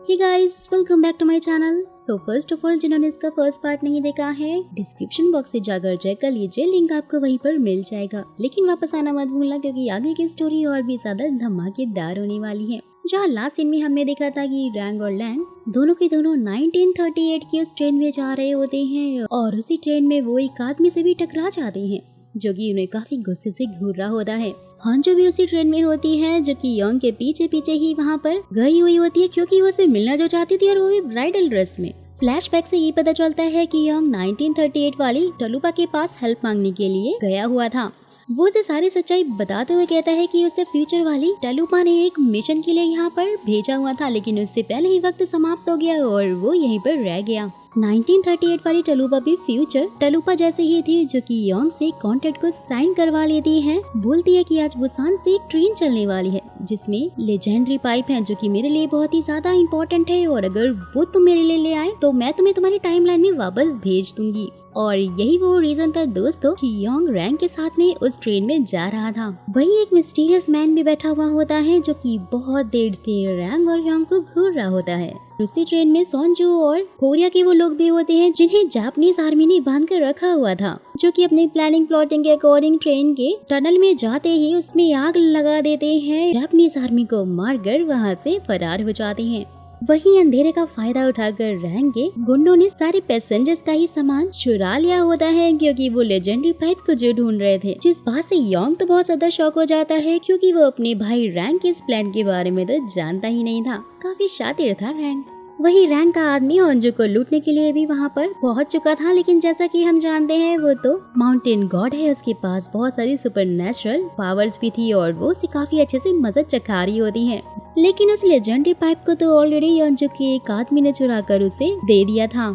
Hey guys, welcome back to my channel. So first of all, जिन्होंने इसका first part नहीं देखा है, डिस्क्रिप्शन बॉक्स से जाकर चेक कर लीजिए, लिंक आपको वहीं पर मिल जाएगा। लेकिन वापस आना मत भूलना क्योंकि आगे की स्टोरी और भी ज्यादा धमाकेदार होने वाली है। जहाँ लास्ट सीन में हमने देखा था कि रैंग और लैंग दोनों के दोनों 1938 की उस ट्रेन में जा रहे होते हैं और उसी ट्रेन में वो एक आदमी से भी टकरा जाते हैं जो कि उन्हें काफी गुस्से से घूर रहा होता है। हांजो भी उसी ट्रेन में होती है जो कि योंग के पीछे पीछे ही वहाँ पर गई हुई होती है क्योंकि वो उसे मिलना जो चाहती थी और वो भी ब्राइडल ड्रेस में। फ्लैशबैक से ये पता चलता है कि योंग 1938 वाली टलुपा के पास हेल्प मांगने के लिए गया हुआ था। वो उसे सारी सच्चाई बताते हुए कहता है कि उसे फ्यूचर वाली टलुपा ने एक मिशन के लिए यहाँ पर भेजा हुआ था, लेकिन उससे पहले ही वक्त समाप्त हो गया और वो यहीं पर रह गया। 1938 वाली टलुपा भी फ्यूचर टलुपा जैसे ही थी जो कि योंग से कॉन्ट्रैक्ट को साइन करवा लेती है। बोलती है कि आज बुसान से एक ट्रेन चलने वाली है जिसमें लेजेंडरी पाइप है जो कि मेरे लिए बहुत ही ज्यादा इम्पोर्टेंट है और अगर वो तुम मेरे लिए ले आए तो मैं तुम्हें तुम्हारी टाइमलाइन में वापस भेज दूंगी। और यही वो रीजन था दोस्तों कि योंग रैंग के साथ में उस ट्रेन में जा रहा था। वहीं एक मिस्टीरियस मैन भी बैठा हुआ होता है जो कि बहुत देर से रैंग और योंग को घूर रहा होता है। उसी ट्रेन में सोनजू और कोरिया के वो लोग भी होते हैं जिन्हें जापानीज आर्मी ने बांध कर रखा हुआ था, जो कि अपनी प्लानिंग प्लॉटिंग के अकॉर्डिंग ट्रेन के टनल में जाते ही उसमें आग लगा देते हैं। जापानीज आर्मी को मारकर वहां से फरार हो जाते हैं। वहीं अंधेरे का फायदा उठाकर रैंग के गुंडों ने सारे पैसेंजर्स का ही सामान चुरा लिया होता है क्योंकि वो लेजेंडरी पाइप को जो ढूंढ रहे थे। जिस बात से योंग तो बहुत ज्यादा शॉक हो जाता है क्योंकि वो अपने भाई रैंग के इस प्लान के बारे में तो जानता ही नहीं था। काफी शातिर था रैंग। वही रैंग का आदमी होंजो को लूटने के लिए भी वहाँ पर पहुँच चुका था, लेकिन जैसा कि हम जानते हैं वो तो माउंटेन गॉड है, उसके पास बहुत सारी सुपरनेचुरल पावर्स भी थी और वो उसे काफी अच्छे से मदद चखा रही होती है। लेकिन उस लेजेंडरी पाइप को तो ऑलरेडी होंजो के एक आदमी ने चुरा कर उसे दे दिया था।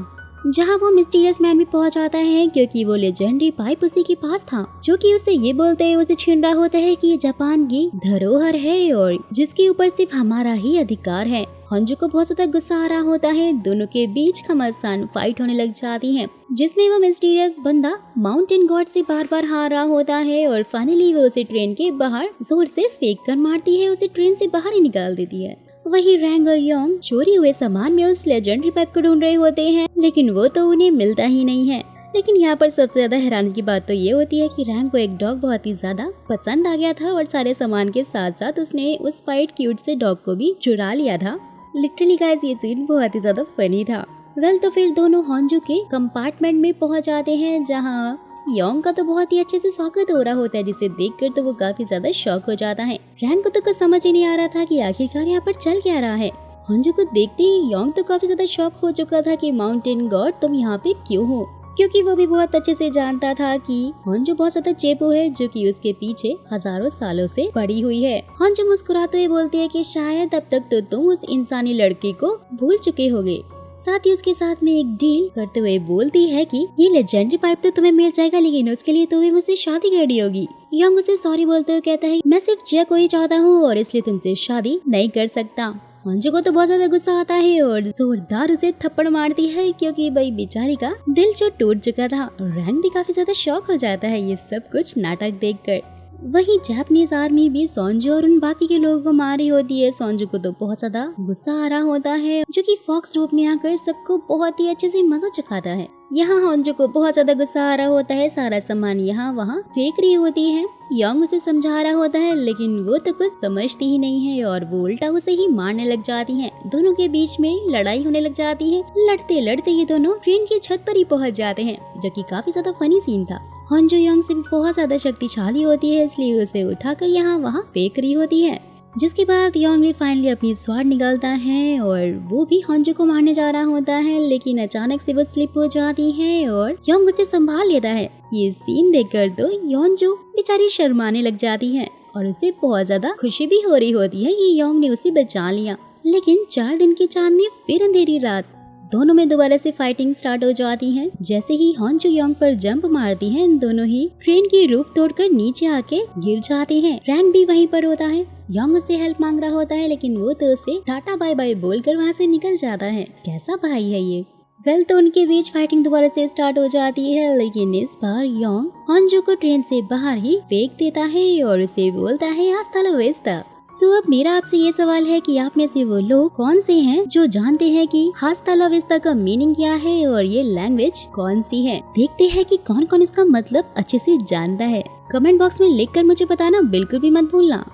जहाँ वो मिस्टीरियस मैन भी पहुंच जाता है क्योंकि वो लेजेंडरी पाइप उसी के पास था, जो कि उसे ये बोलते हुए उसे छीन रहा होता है कि ये जापान की धरोहर है और जिसके ऊपर सिर्फ हमारा ही अधिकार है। होंजो को बहुत ज्यादा गुस्सा आ रहा होता है। दोनों के बीच घमासान फाइट होने लग जाती है जिसमें वो मिस्टीरियस बंदा माउंटेन गॉड से बार बार हार रहा होता है और फाइनली वो उसे ट्रेन के बाहर जोर से फेंक कर मारती है, उसे ट्रेन से बाहर ही निकाल देती है। वही रैंग और योंग चोरी हुए सामान में उस लेजेंडरी पाइप को ढूंढ रहे होते हैं, लेकिन वो तो उन्हें मिलता ही नहीं है। लेकिन यहाँ पर सबसे ज्यादा हैरानी की बात तो ये होती है कि रैंग को एक डॉग बहुत ही ज्यादा पसंद आ गया था और सारे सामान के साथ साथ उसने उस वाइट क्यूट से डॉग को भी चुरा लिया था। लिटरली गाइस, ये सीन बहुत ही ज्यादा फनी था। वेल, तो फिर दोनों होंजो के कंपार्टमेंट में पहुंच जाते हैं जहाँ योंग का तो बहुत ही अच्छे से स्वागत हो रहा होता है, जिसे देखकर तो वो काफी ज्यादा शॉक हो जाता है। रैंग को तो कुछ समझ ही नहीं आ रहा था कि आखिरकार यहाँ पर चल क्या रहा है। होंजो को देखते ही योंग तो काफी ज्यादा शॉक हो चुका था कि माउंटेन गॉड तुम यहाँ पे क्यों हो, क्योंकि वो भी बहुत अच्छे से जानता था कि होंजो बहुत ज्यादा चेपू है जो कि उसके पीछे हजारों सालों से पड़ी हुई है। होंजो मुस्कुराते हुए बोलती है कि शायद अब तक तो तुम उस इंसानी लड़की को भूल चुके होगे। साथ ही उसके साथ में एक डील करते हुए बोलती है कि ये लेजेंडरी पाइप तो तुम्हें मिल जाएगा, लेकिन उसके लिए तुम्हें मुझसे शादी करनी होगी। योंग उसे सॉरी बोलते हुए कहता है मैं सिर्फ जिया को ही चाहता हूँ और इसलिए तुमसे शादी नहीं कर सकता। होंजो को तो बहुत ज्यादा गुस्सा आता है और जोरदार उसे थप्पड़ मारती है क्योंकि भाई बेचारी का दिल जो टूट चुका था। रैंग भी काफी ज्यादा शॉक हो जाता है ये सब कुछ नाटक देखकर। वहीं जापानीज आर्मी भी सोनजू और उन बाकी के लोगों को मार रही होती है। सोनजू को तो बहुत ज्यादा गुस्सा आ रहा होता है जो कि फॉक्स रूप में आकर सबको बहुत ही अच्छे से मजा चखाता है। यहाँ होंजो को बहुत ज्यादा गुस्सा आ रहा होता है, सारा सामान यहाँ वहाँ फेंक रही होती है। योंग उसे समझा रहा होता है लेकिन वो तो कुछ समझती ही नहीं है और वो उल्टा उसे ही मारने लग जाती है। दोनों के बीच में लड़ाई होने लग जाती है। लड़ते लड़ते ये दोनों ट्रेन की छत पर ही पहुँच जाते हैं, जो कि काफी ज्यादा फनी सीन था। होंजो योंग से भी बहुत ज्यादा शक्तिशाली होती है, इसलिए उसे उठाकर यहाँ वहाँ फेंक रही होती है। जिसके बाद योंग भी फाइनली अपनी स्वार्ड निकालता है और वो भी होंजो को मारने जा रहा होता है, लेकिन अचानक से वो स्लिप हो जाती है और योंग उसे संभाल लेता है। ये सीन देखकर तो योंजो बेचारी शर्माने लग जाती है और उसे बहुत ज्यादा खुशी भी हो रही होती है कि योंग ने उसे बचा लिया। लेकिन 4 दिन की चांदनी फिर अंधेरी रात, दोनों में दोबारा से फाइटिंग स्टार्ट हो जाती है। जैसे ही होंजो योंग पर जंप मारती है, दोनों ही ट्रेन की रूफ तोड़कर नीचे आके गिर जाते हैं। रैंग भी वहीं पर होता है। योंग उससे हेल्प मांग रहा होता है लेकिन वो तो उसे टाटा बाय बाय बोलकर वहाँ से निकल जाता है। कैसा भाई है ये। वेल, तो उनके बीच फाइटिंग दोबारा से स्टार्ट हो जाती है, लेकिन इस बार योंग होंजो को ट्रेन से बाहर ही फेंक देता है और उसे बोलता है हasta la vista। अब मेरा आपसे ये सवाल है कि आप में से वो लोग कौन से हैं जो जानते हैं कि हास्ता ला विस्ता का मीनिंग क्या है और ये लैंग्वेज कौन सी है। देखते हैं कि कौन कौन इसका मतलब अच्छे से जानता है। कमेंट बॉक्स में लिखकर मुझे बताना बिल्कुल भी मत भूलना।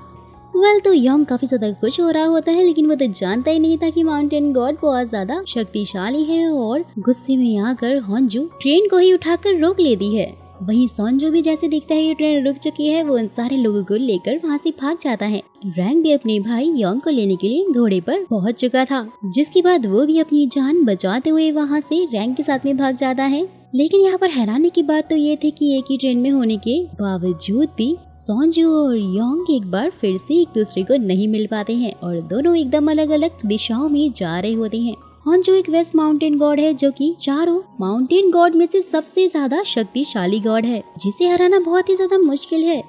तो यंग काफी ज्यादा खुश हो रहा होता है, लेकिन वो तो जानता ही नहीं था कि माउंटेन गॉड बहुत ज्यादा शक्तिशाली है और गुस्से में आकर हॉन्जू ट्रेन को ही उठाकर रोक लेती है। वहीं सोनजू भी जैसे देखता है ये ट्रेन रुक चुकी है, वो उन सारे लोगों को लेकर वहाँ से भाग जाता है। रैंग भी अपने भाई योंग को लेने के लिए घोड़े पर पहुँच चुका था, जिसके बाद वो भी अपनी जान बचाते हुए वहाँ से रैंग के साथ में भाग जाता है। लेकिन यहाँ पर हैरानी की बात तो ये थी कि एक ही ट्रेन में होने के बावजूद भी सोनजू और योंग एक बार फिर से एक दूसरे को नहीं मिल पाते हैं और दोनों एकदम अलग अलग दिशाओं में जा रहे होते हैं। हॉन्जू एक वेस्ट माउंटेन गॉड है जो कि चारों माउंटेन गॉड में से सबसे ज्यादा शक्तिशाली गॉड है, जिसे हराना बहुत ही ज्यादा मुश्किल है।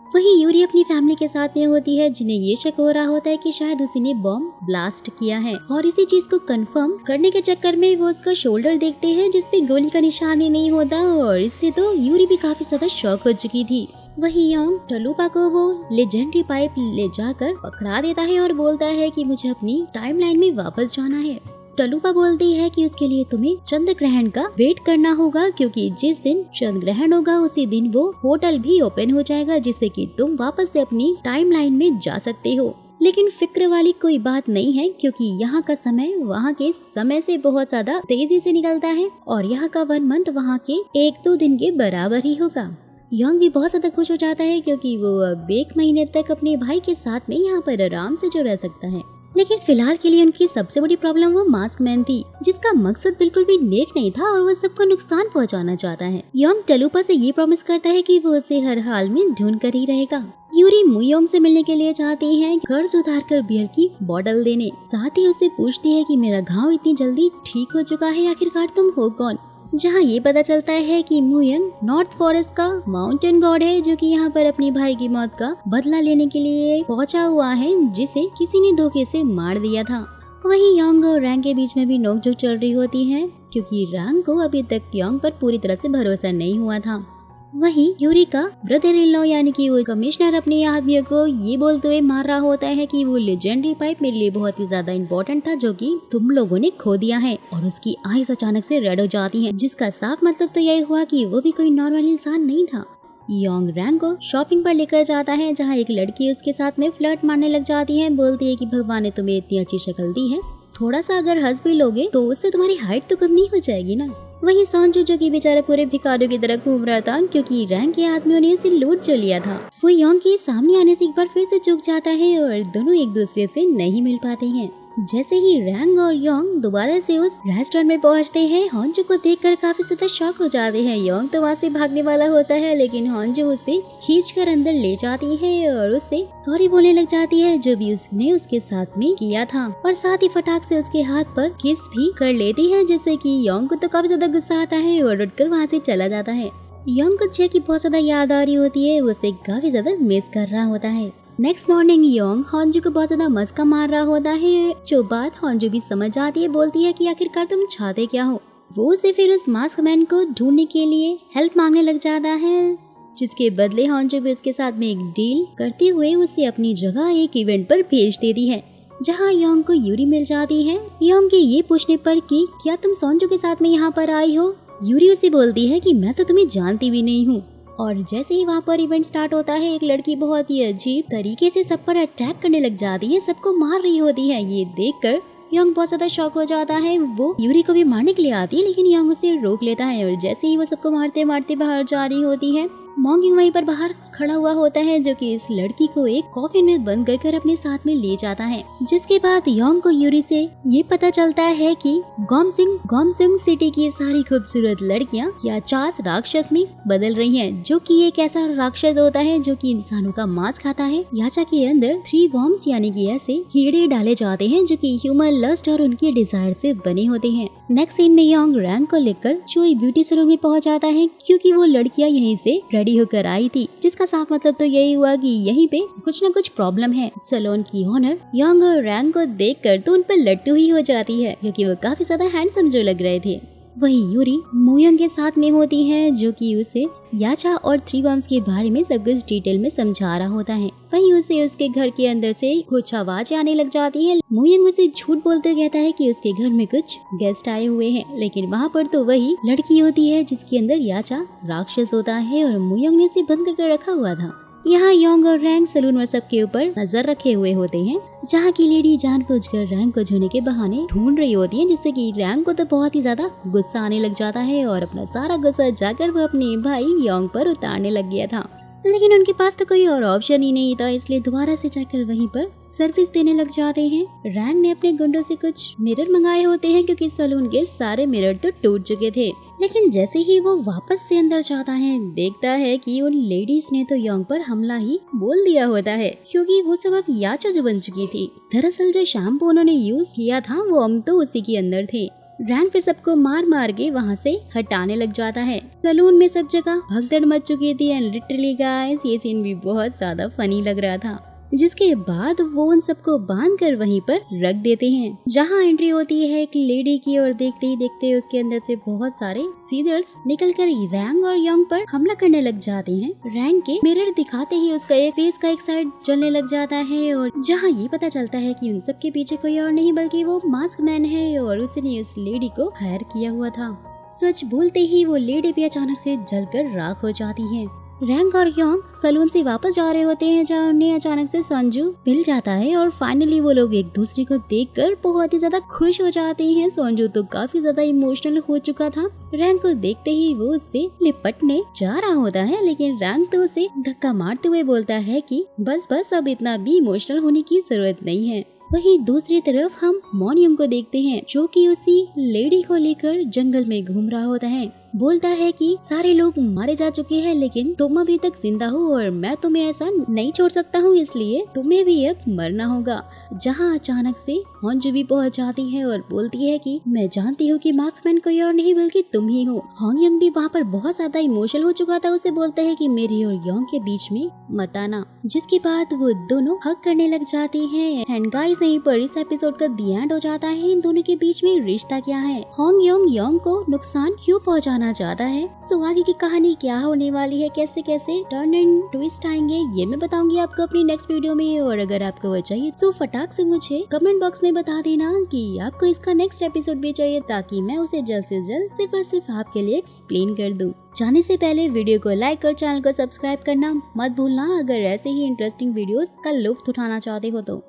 वहीं यूरी अपनी फैमिली के साथ में होती है, जिन्हें ये शक हो रहा होता है कि शायद उसी ने बॉम्ब ब्लास्ट किया है और इसी चीज को कंफर्म करने के चक्कर में वो उसका शोल्डर देखते हैं जिसपे गोली का निशान ही नहीं होता और इससे तो यूरी भी काफी ज्यादा शॉक हो चुकी थी। वही योंग टलूपा को वो लेजेंडरी पाइप ले जाकर पकड़ा देता है और बोलता है कि मुझे अपनी टाइमलाइन में वापस जाना है। टलूपा बोलती है कि उसके लिए तुम्हें चंद्र ग्रहण का वेट करना होगा, क्योंकि जिस दिन चंद्र ग्रहण होगा उसी दिन वो पोर्टल भी ओपन हो जाएगा, जिससे कि तुम वापस से अपनी टाइमलाइन में जा सकते हो। लेकिन फिक्र वाली कोई बात नहीं है, क्योंकि यहाँ का समय वहाँ के समय से बहुत ज्यादा तेजी से निकलता है और यहाँ का 1 मंथ वहाँ के 1-2 दिन के बराबर ही होगा। योंग भी बहुत ज्यादा खुश हो जाता है, क्योंकि वो अब 1 महीने तक अपने भाई के साथ में यहाँ पर आराम से जो रह सकता है। लेकिन फिलहाल के लिए उनकी सबसे बड़ी प्रॉब्लम वो मास्क मैन थी, जिसका मकसद बिल्कुल भी नेक नहीं था और वो सबको नुकसान पहुंचाना चाहता है। योंग टलूपा से ये प्रॉमिस करता है कि वो उसे हर हाल में ढूंढ कर ही रहेगा। यूरी मुयोंग से मिलने के लिए चाहती है, कर्ज उधार कर बियर की बोतल देने। साथ ही उसे पूछती है कि मेरा घाव इतनी जल्दी ठीक हो चुका है, आखिरकार तुम हो कौन। जहाँ ये पता चलता है कि मुयोंग नॉर्थ फॉरेस्ट का माउंटेन गॉड है, जो कि यहाँ पर अपनी भाई की मौत का बदला लेने के लिए पहुंचा हुआ है, जिसे किसी ने धोखे से मार दिया था। वहीं योंग और रैंग के बीच में भी नोकझोंक चल रही होती है, क्योंकि रैंग को अभी तक योंग पर पूरी तरह से भरोसा नहीं हुआ था। वहीं यूरी का ब्रदर इन लॉ यानी कि वो कमिश्नर अपने आदमियों को ये बोलते हुए मार रहा होता है कि वो लेजेंडरी पाइप मेरे लिए बहुत ही ज्यादा इम्पोर्टेंट था, जो कि तुम लोगों ने खो दिया है। और उसकी आईज अचानक से रेड हो जाती हैं, जिसका साफ मतलब तो यही हुआ कि वो भी कोई नॉर्मल इंसान नहीं था। योंग रैंग को शॉपिंग पर लेकर जाता है, जहाँ एक लड़की उसके साथ में फ्लर्ट मारने लग जाती है। बोलती है कि भगवान ने तुम्हें इतनी अच्छी शक्ल दी है, थोड़ा सा अगर हंस भी लोगे तो उससे तुम्हारी हाइट तो कम नहीं हो जाएगी ना। वहीं सोनजू, जो कि बेचारा पूरे भिखारियों की तरह घूम रहा था, क्योंकि रैंग के आदमियों ने उसे लूट जो लिया था, वो योंग के सामने आने से एक बार फिर से चूक जाता है और दोनों एक दूसरे से नहीं मिल पाते हैं। जैसे ही रैंग और योंग दोबारा से उस रेस्टोरेंट में पहुंचते हैं, हॉन्जू को देखकर काफी ज्यादा शॉक हो जाते हैं। योंग तो वहाँ से भागने वाला होता है, लेकिन हॉन्जू उसे खींचकर अंदर ले जाती है और उससे सॉरी बोलने लग जाती है, जो भी उसने उसके साथ में किया था, और साथ ही फटाक से उसके हाथ पर किस भी कर लेती है, जिससे कि योंग को तो काफी ज्यादा गुस्सा आता है और उठकर वहाँ से चला जाता है। योंग को जे की बहुत ज्यादा याद आ रही होती है, उसे काफी ज्यादा मिस कर रहा होता है। नेक्स्ट मॉर्निंग योंग हॉन्जू को बहुत ज्यादा मस्का मार रहा होता है, जो बात हॉन्जू भी समझ आती है। बोलती है कि आखिरकार तुम चाहते क्या हो। वो उसे फिर उस मास्क मैन को ढूंढने के लिए हेल्प मांगने लग जाता है, जिसके बदले हॉन्जू भी उसके साथ में एक डील करते हुए उसे अपनी जगह एक इवेंट पर भेज देती है, जहाँ योंग को यूरी मिल जाती है। योंग के ये पूछने पर कि क्या तुम सोनजू के साथ में यहाँ पर आई हो, यूरी उसे बोलती है कि मैं तो तुम्हें जानती भी नहीं हूँ। और जैसे ही वहाँ पर इवेंट स्टार्ट होता है, एक लड़की बहुत ही अजीब तरीके से सब पर अटैक करने लग जाती है, सबको मार रही होती है। ये देखकर योंग बहुत ज्यादा शॉक हो जाता है। वो यूरी को भी मारने के लिए आती है, लेकिन योंग उसे रोक लेता है और जैसे ही वो सबको मारते मारते बाहर जा रही होती है, मॉन्गिंग वहीं पर बाहर खड़ा हुआ होता है, जो कि इस लड़की को एक कॉफिन में बंद कर अपने साथ में ले जाता है। जिसके बाद योंग को यूरी से ये पता चलता है कि गोमसिंग सिटी की सारी खूबसूरत लड़कियां याचास राक्षस में बदल रही हैं, जो कि एक ऐसा राक्षस होता है जो कि इंसानों का मांस खाता है। याचा के अंदर 3 वॉर्म्स यानी कि ऐसे कीड़े डाले जाते हैं, जो कि ह्यूमन लस्ट और उनके डिजायर से बने होते हैं। नेक्स्ट सीन में योंग रैंग को लेकर चोई ब्यूटी सैलून में पहुंच जाता है, क्योंकि वो लड़कियां यहीं से रेडी होकर आई थी, जिसका साफ मतलब तो यही हुआ कि यहीं पे कुछ न कुछ प्रॉब्लम है। सैलून की ओनर योंग और रैंग को देखकर तो उन पर लट्टू ही हो जाती है, क्योंकि वो काफी ज्यादा हैंडसम जो लग रहे थे। वही यूरी मुयोंग के साथ में होती है, जो कि उसे याचा और 3 बॉम्ब्स के बारे में सब कुछ डिटेल में समझा रहा होता है। वहीं उसे उसके घर के अंदर से कुछ आवाजें आने लग जाती हैं। मुयोंग उसे झूठ बोलते कहता है कि उसके घर में कुछ गेस्ट आए हुए हैं, लेकिन वहाँ पर तो वही लड़की होती है जिसके अंदर याचा राक्षस होता है और मुयोंग ने उसे बंद करके रखा हुआ था। यहाँ योंग और रैंग सलून में सबके ऊपर नजर रखे हुए होते हैं, जहाँ की लेडी जानबूझकर रैंग को छूने के बहाने ढूंढ रही होती है, जिससे कि रैंग को तो बहुत ही ज्यादा गुस्सा आने लग जाता है और अपना सारा गुस्सा जाकर वो अपने भाई योंग पर उतारने लग गया था। लेकिन उनके पास तो कोई और ऑप्शन ही नहीं था, इसलिए दोबारा से जाकर वहीं पर सर्विस देने लग जाते हैं। रैंग ने अपने गुंडों से कुछ मिरर मंगाए होते हैं, क्योंकि सलून के सारे मिरर तो टूट चुके थे। लेकिन जैसे ही वो वापस से अंदर जाता है, देखता है कि उन लेडीज ने तो योंग पर हमला ही बोल दिया होता है, क्योंकि वो सब अब याचा जो बन चुकी थी। दरअसल जो शैम्पू उन्होंने यूज किया था वो हम तो उसी के अंदर थे। रैंग फिर सबको मार मार के वहाँ से हटाने लग जाता है। सलून में सब जगह भगदड़ मच चुकी थी एंड लिटरली गाइस ये सीन भी बहुत ज्यादा फनी लग रहा था। जिसके बाद वो उन सबको बांध कर वहीं पर रख देते हैं। जहाँ एंट्री होती है एक लेडी की और देखते ही देखते उसके अंदर से बहुत सारे सीजर्स निकलकर रैंग और योंग पर हमला करने लग जाते हैं। रैंग के मिरर दिखाते ही उसका एक फेस का एक साइड जलने लग जाता है और जहाँ ये पता चलता है कि उन सब के पीछे कोई और नहीं बल्कि वो मास्क मैन है और उसने उस लेडी को हायर किया हुआ था। सच बोलते ही वो लेडी भी अचानक से जलकर राख हो जाती है। रैंग और योंग सलून से वापस जा रहे होते हैं, जहाँ उन्हें अचानक से संजू मिल जाता है और फाइनली वो लोग एक दूसरे को देखकर बहुत ही ज्यादा खुश हो जाते हैं। संजू तो काफी ज्यादा इमोशनल हो चुका था। रैंग को देखते ही वो उससे लिपटने जा रहा होता है, लेकिन रैंग तो उसे धक्का मारते हुए बोलता है कि बस अब इतना भी इमोशनल होने की जरूरत नहीं है। वहीं दूसरी तरफ हम मोनयोंग को देखते हैं, जो कि उसी लेडी को लेकर जंगल में घूम रहा होता है। बोलता है कि सारे लोग मारे जा चुके हैं, लेकिन तुम अभी तक जिंदा हो और मैं तुम्हें ऐसा नहीं छोड़ सकता हूँ, इसलिए तुम्हें भी अब मरना होगा। जहाँ अचानक से होंजू भी पहुँच जाती है और बोलती है कि मैं जानती हूँ कि मार्क्समैन कोई और नहीं बल्कि तुम ही हो। होंगयोंग भी वहाँ पर बहुत ज्यादा इमोशनल हो चुका था। उसे बोलता है कि मेरी और योंग के बीच में मत आना, जिसके बाद वो दोनों हग करने लग जाते हैं। एंड गाइस यहीं पर इस एपिसोड का दी एंड हो जाता है। इन दोनों के बीच में रिश्ता क्या है, होंगयोंग योंग को नुकसान क्यों पहुँचाना चाहता है, सो आगे की कहानी क्या होने वाली है, कैसे कैसे टर्न एंड ट्विस्ट आएंगे, ये मैं बताऊंगी आपको अपनी नेक्स्ट वीडियो में। और अगर आपको वो चाहिए तो फटाक से मुझे कमेंट बॉक्स में बता देना कि आपको इसका नेक्स्ट एपिसोड भी चाहिए, ताकि मैं उसे जल्द से जल्द सिर्फ और सिर्फ आपके लिए एक्सप्लेन कर दूं। जाने से पहले वीडियो को लाइक और चैनल को सब्सक्राइब करना मत भूलना, अगर ऐसे ही इंटरेस्टिंग वीडियोस का लुत्फ उठाना चाहते हो तो।